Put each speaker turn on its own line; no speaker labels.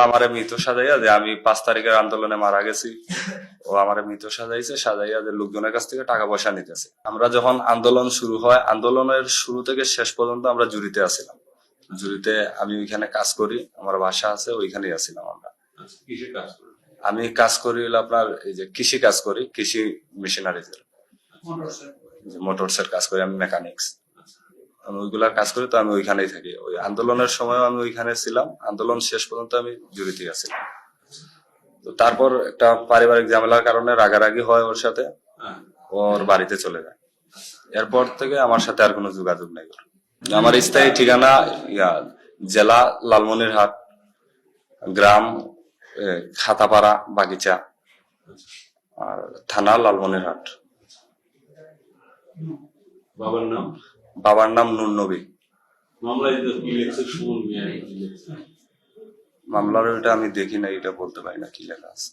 আমারে মৃত সাজাইয়া যে আমি 5 তারিখের আন্দোলনে মারা গেছি, ও আমারে মৃত সাজাইয়া যে লোকজনের কাছ থেকে টাকা পয়সা নিতেছে। আমরা যখন আন্দোলন শুরু হয়, আন্দোলনের শুরু থেকে শেষ পর্যন্ত আমরা জুড়িতে আছিলাম। জুড়িতে আমি ওইখানে কাজ করি, আমার বাসা আছে, ওইখানেই আছিলাম আমরা।
কিসের কাজ করেন?
আমি কাজ করি হলো আপনার এই যে কৃষি কাজ করি, কৃষি মেশিনারিজ মোটরসের কাজ করি, আমি মেকানিক্স। আমি ওইগুলার কাজ করি, তো আমি ওইখানেই থাকি। ওই আন্দোলনের সময় আমি ওইখানে ছিলাম, আন্দোলন শেষ পর্যন্ত আমি জড়িত আছিলাম। তো তারপর একটা পারিবারিক ঝামেলার কারণে রাগারাগি হয় ওর সাথে, ওর বাড়িতে চলে যায়। এরপর থেকে আমার সাথে আর কোনো যোগাযোগ নেই ওর। আমার স্থায়ী ঠিকানা জেলা লালমনিরহাট, গ্রাম খাতাপাড়া বাগিচা, আর থানা লালমনিরহাট।
বাবার নাম?
বাবার নাম নূর নবী।
মামলায় কি লেখছে? সুমন মিয়া কি লেখছে?
মামলার ওইটা আমি দেখি না, এটা বলতে পারি না কি লেখা আছে।